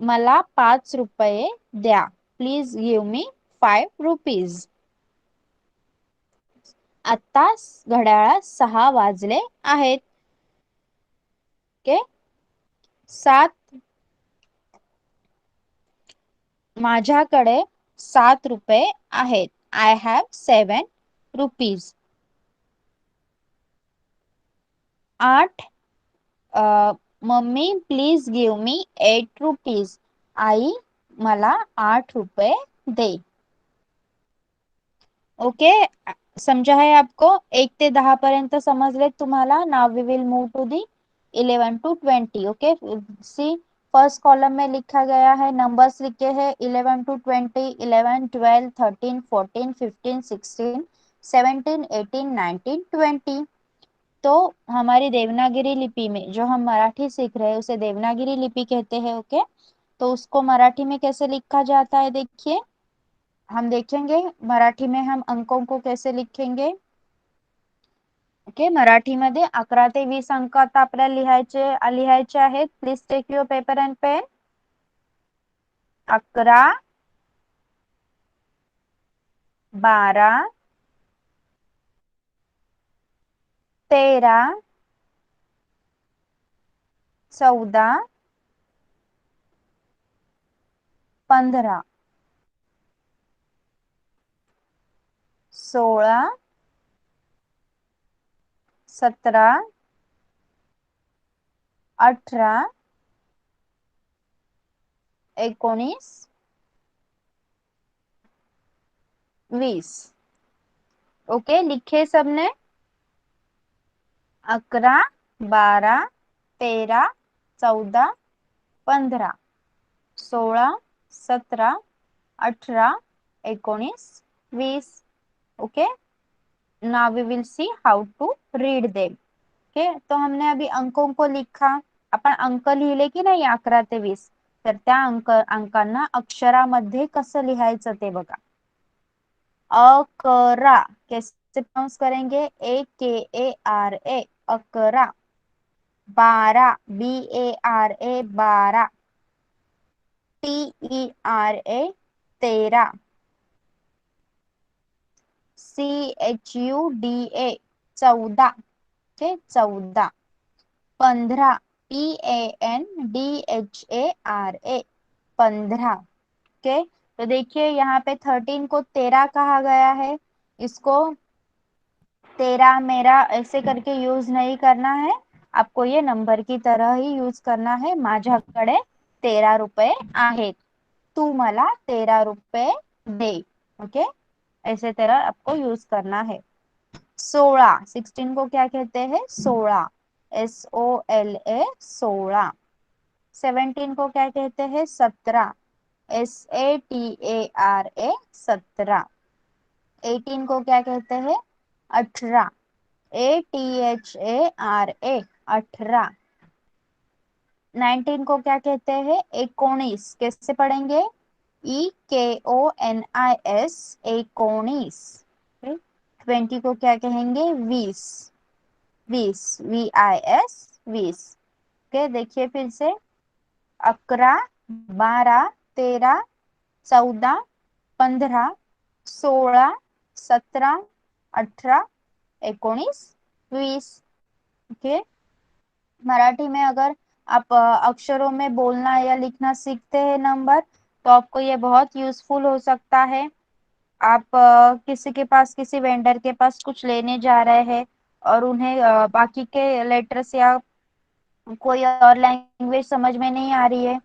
मला 5 रुपये द्या. Please give me 5 rupees. आता घड्याळात 6 वाजले आहेत. ओके, 7 माझ्याकडे 7 रुपये आहेत. I have 7 rupees. 8 mummy please give me 8 rupees. आई मला 8 रुपये दे. ओके, समझा है आपको? 1 ते 10 पर्यंत समजले तुम्हाला? Now we will move to the 11 to 20. Okay, see first column में लिखा गया है, नंबर्स लिखे हैं 11 to 20, 11 12 13 14 15 16 17 18 19 20. तो हमारी देवनागरी लिपि में जो हम मराठी सीख रहे हैं उसे देवनागरी लिपि कहते हैं। ओके, तो उसको मराठी में कैसे लिखा जाता है देखिए, हम देखेंगे मराठी में हम अंकों को कैसे लिखेंगे. ओके, मराठी मध्ये 11 ते 20 अंक आता आपल्याला लिहायचे आहेत. Please take your paper and pen. 11 12 13 14 15 16 17 18 19 20. Okay, लिखे सबने? 11 12 13 14 15 16 17 18 19 20. Okay, now we will see how to read them. Okay, तो हमने अभी अंकों को लिखा. आपण अंक लिहिले की नाही 11 ते 20, तर त्या अंकांना अक्षरामध्ये कसं लिहायचं ते बघा. 11 कैसे प्रोनाउंस करेंगे? AKARA 11. 12 BARA 12. TERA 13. CHUDA 14. Okay, 14. 15 PANDHARA 15. Okay, तो देखिए यहाँ पे 13 को 13 कहा गया है. इसको तेरा मेरा ऐसे करके यूज नहीं करना है, आपको ये नंबर की तरह ही यूज करना है. माझ्याकडे 13 रुपये आहेत. तू मला 13 रुपये दे. ओके, ऐसे तरह आपको यूज करना है। 16, 16 को क्या कहते हैं? 16, SOLA 16। 17 को क्या कहते हैं? 17, SATARA 17। 18 को क्या कहते हैं? 18, ATHARA 18। 19 को क्या कहते हैं? 19। कैसे पढ़ेंगे? EKONIS 19। 20 को क्या कहेंगे? 20, 20 VIS 20। ओके, देखिए फिर से। 11, 12, 13, 14, 15, 16, 17, 18, 19, 20। ओके, मराठी में अगर आप अक्षरों में बोलना या लिखना सीखते हैं नंबर, तो आपको ये बहुत यूजफुल हो सकता है। आप किसी के पास, किसी वेंडर के पास कुछ लेने जा रहे हैं और उन्हें बाकी के लेटर्स या कोई और लैंग्वेज समझ में नहीं आ रही है,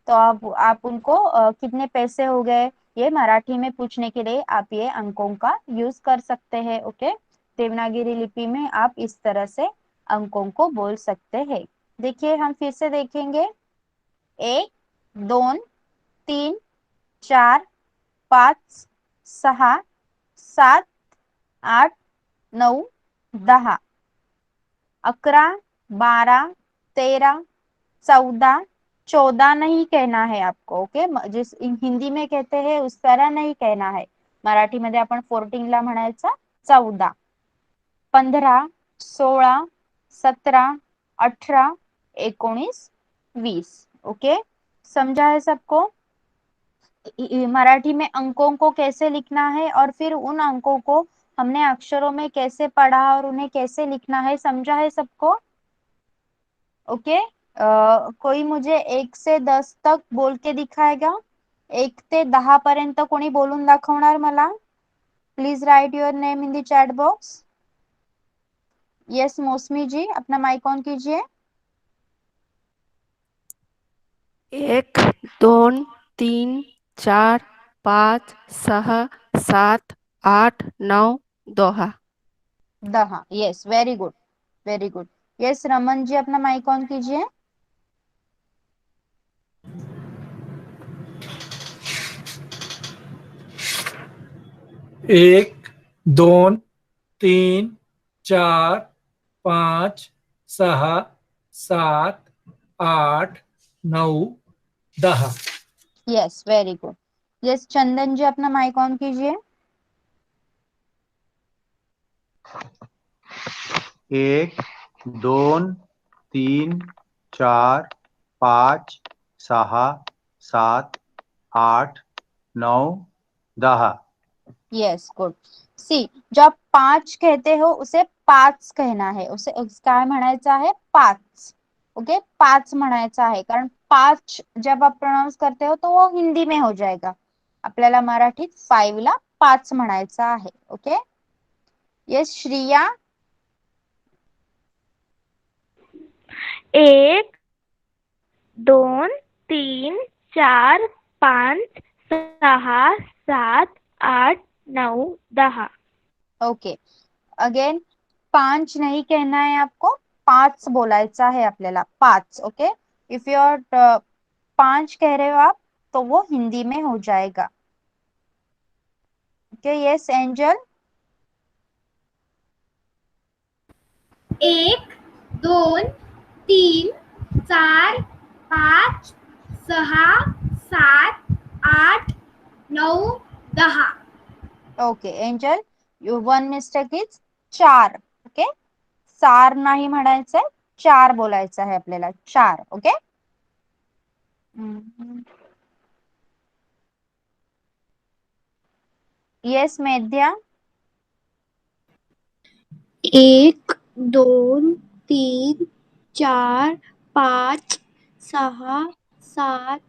तो आप उनको कितने पैसे हो गए ये मराठी में पूछने के लिए आप ये अंकों का यूज कर सकते हैं। ओके, देवनागरी लिपि में आप इस तरह से अंकों को बोल सकते हैं। देखिए, हम फिर से देखेंगे। 1, 2, 3, 4, 5, 6, 7, 8, 9, 10, 11, 12, 13, 14, 14 नहीं कहना है आपको। ओके, जिस हिंदी में कहते हैं उस तरह नहीं कहना है। मराठी मध्ये आपण 14ला म्हणायचं 14, 15, 16, 17, 18, 19, 20। ओके, समझा है सबको? मराठी में अंकों को कैसे लिखना है और फिर उन अंकों को हमने अक्षरों में कैसे पढ़ा और उन्हें कैसे लिखना है, समझा है सबको? ओके, कोई मुझे 1 से 10 तक बोल के दिखाएगा? 1 ते 10 पर्यंत कोणी बोलून दाखवणार मला? Please write your name in the chat box. Yes Mausami ji, अपना माइक ऑन कीजिए। 1, 2, 3, 4, 5, 6, 7, 8, 9, 10. 10, yes, very good, very good. Yes Raman ji, अपना माइक ऑन कीजिए। एक, दोन, तीन, चार, पाच, सहा, सात, आठ, 9, 10. Yes, very good. Yes Chandan ji, अपना माइक ऑन कीजिए। 1, 2, 3, 4, 5, 6, 7, 8, 9, 10. Yes, good. सी, जब आप 5 कहते हो उसे 5 कहना है, उसे काय म्हणायचं आहे? 5। ओके, 5 म्हणायचं आहे, कारण 5 जब आप प्रोनाउंस करते हो तो वो हिंदी में हो जाएगा। आपल्याला मराठीत 5 ला 5 म्हणायचं आहे। Okay, yes Shriya. 1, 2, 3, 4, 5, 6, 7, 8, 9, 10. Okay, again 5 नहीं कहना है आपको, 5 बोलायचा है आपल्याला, 5। ओके, इफ यू आर 5 कह रहे हो आप तो वो हिंदी में हो जाएगा। Okay, yes angel. 1, 2, 3, 4, 5, 6, 7, 8, 9, 10. Okay Angel, you one mistake is 4। Okay, 4 नाही म्हणायचंय, 4 बोलायचं आहे आपल्याला, 4। Okay, yes Medhya. 1, 2, 3, 4, 5, 6, 7,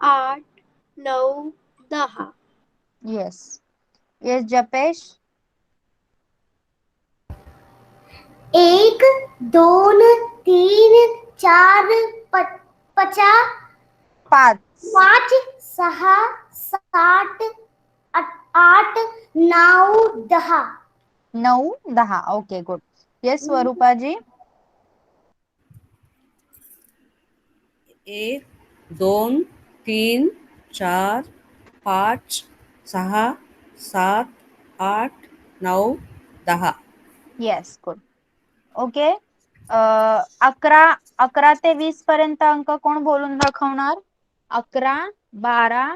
8, 9, 10. Yes, yes Japesh. 1, 2, 3, 4, 5, 5, 5, 6, 7, 8 9 10 9 10. Okay good. Yes Swarupa ji. 1 2 3 4 5 6 7 8 9 10. Yes good. Okay. 11 ते 20 पर्यंत अंक कोण बोलून दाखवणार? 11 12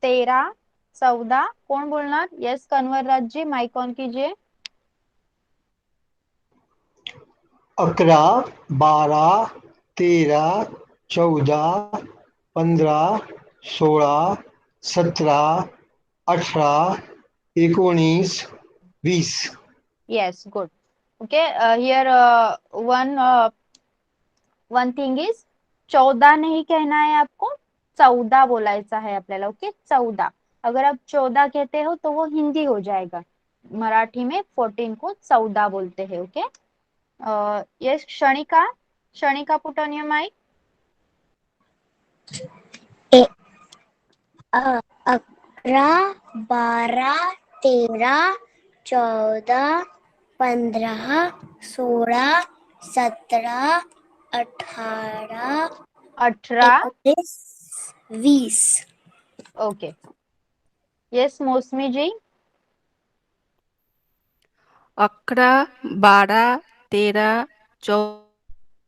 13 14 कोण बोलणार? येस कन्वरराज जी माइक ऑन कीजिए. 11 12 13 14 15 16 17 18 19 20. Yes, good. Okay, here one thing is 14 नहीं कहना है आपको, 14 बोलायचा है आपल्याला. ओके 14. अगर आप 14 कहते हो तो वो हिंदी हो जाएगा. मराठी में 14 को 14 बोलते हैं. Okay. Yes Kshanika. Kshanika put on your mic. 11 12 13 14 15 16 17 18 18 20. Okay. Yes Mausami G. 11 12 13 14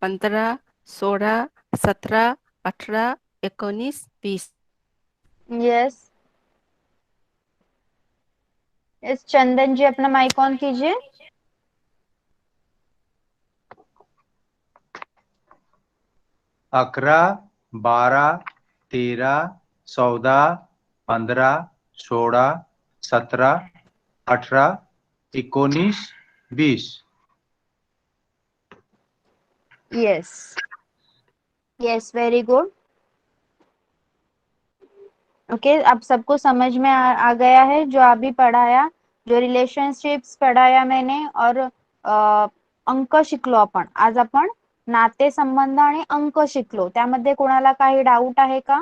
15 16 17 18 19 20. Yes. Yes Chandan ji अपना माइक ऑन कीजिए. 11 12 13 14 15 16 17 18 19 20. Yes. Yes very good. Okay अब सबको समझ में आ गया है जो अभी पढ़ाया, जो रिलेशनशिप्स पढ़ाया मैंने और अंक शिकलो आपण. आज आपण नातेसंबंध आणि अंक शिकलो. त्यामध्ये कोणाला काही डाऊट आहे का?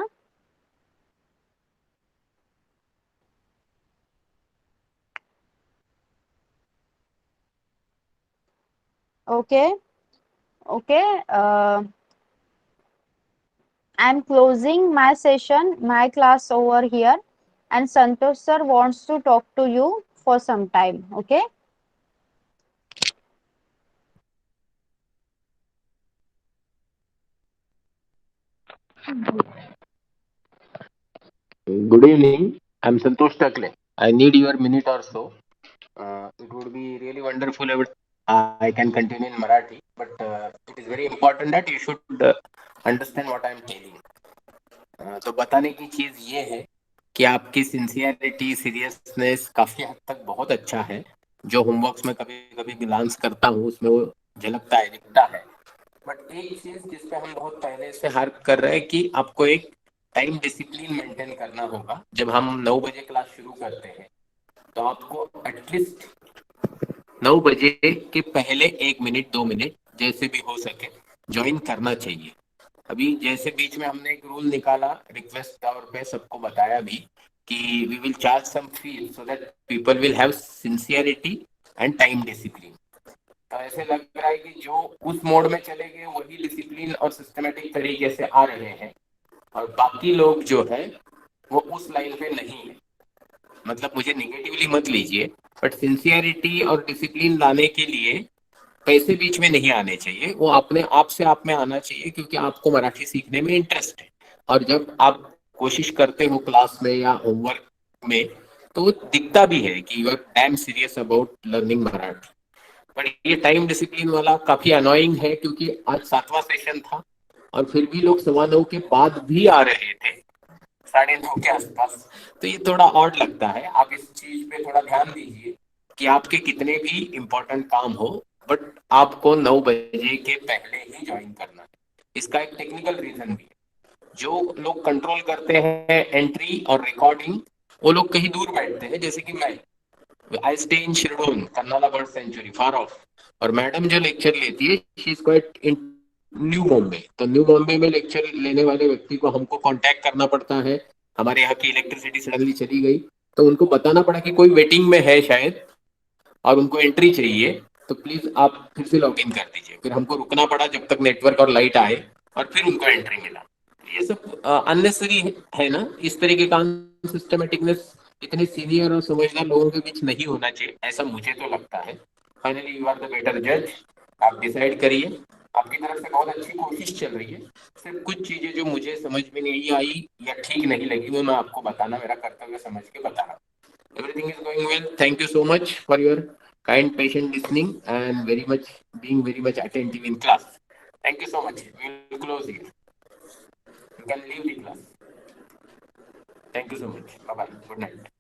Okay. Okay. I am closing my session, my class over here, and Santosh sir wants to talk to you for some time. Okay. Good evening. I'm Santosh Takle. I need your minute or so. It would be really wonderful if I can continue in Marathi, but it is very important that you should understand what I'm telling. तो बताने की चीज ये है कि आपकी sincerity seriousness काफी हद तक बहुत अच्छा है. जो होमवर्क्स में कभी कभी ग्लांस करता हूँ उसमें वो झलकता है, दिखता है. बट एक चीज जिसपे हम बहुत पहले से हार्क कर रहे हैं कि आपको एक टाइम डिसिप्लिन मेंटेन करना होगा. जब हम 9 बजे क्लास शुरू करते हैं तो आपको एटलीस्ट 9 बजे के पहले 1 मिनट 2 मिनट जैसे भी हो सके ज्वाइन करना चाहिए. अभी जैसे बीच में हमने एक रूल निकाला, रिक्वेस्ट तौर पे सबको बताया भी कि we will charge some fee so that people will have sincerity and time discipline. तो ऐसे लग रहा है कि जो उस मोड में चले गए वही डिसिप्लिन और सिस्टमेटिक तरीके से आ रहे हैं और बाकी लोग जो है वो उस लाइन पे नहीं है. मतलब मुझे निगेटिवली मत लीजिए, बट सिंसियरिटी और डिसिप्लिन लाने के लिए पैसे बीच में नहीं आने चाहिए. वो अपने आप से आप में आना चाहिए क्योंकि आपको मराठी सीखने में इंटरेस्ट है. और जब आप कोशिश करते हो क्लास में या होमवर्क में तो वो दिखता भी है कि you are damn serious about learning Marathi. पर ये टाइम डिसिप्लिन वाला काफी अनोइंग है क्योंकि आज 7वां सेशन था और फिर भी लोग 9:15 के बाद भी आ रहे थे 9:30 के आसपास. तो ये थोड़ा ऑड लगता है. आप इस चीज पे थोड़ा ध्यान दीजिए कि आपके कितने भी इम्पोर्टेंट काम हो बट आपको 9 बजे के पहले ही ज्वाइन करना है. इसका एक टेक्निकल रीजन भी है. जो लोग कंट्रोल करते हैं एंट्री और रिकॉर्डिंग वो लोग कहीं दूर बैठते हैं. जैसे कि मैं I stay in Shirdhon, Karnala bird sanctuary, far off. और मैडम जो लेक्चर लेती है she is quite in new Bombay. तो न्यू बॉम्बे में लेक्चर लेने वाले व्यक्ति को हमको कांटेक्ट करना पड़ता है. हमारे यहाँ की इलेक्ट्रिसिटी सडनली चली गई तो उनको बताना पड़ा कि कोई वेटिंग में है शायद और उनको एंट्री चाहिए, तो प्लीज आप फिर से लॉग इन कर दीजिए। फिर हमको रुकना पड़ा जब तक नेटवर्क और लाइट आए और फिर उनको एंट्री मिला। ये सब अननेसेसरी है ना, इस तरह के काम सिस्टमेटिकनेस इतने सीनियर और समझदार लोगों के बीच नहीं होना चाहिए, ऐसा मुझे तो लगता है। Finally you are the better जज, आप डिसाइड करिए। आपकी तरफ से बहुत अच्छी कोशिश चल रही है, सिर्फ कुछ चीजें जो मुझे समझ में नहीं आई या ठीक नहीं लगी वो मैं आपको बताना मेरा कर्तव्य समझ के बता रहा हूँ। Everything is going well. Thank you so much for your kind, patient listening and very much being very much attentive in class. Thank you so much. We will close here. You can leave the class. Thank you so much. Bye bye. Good night.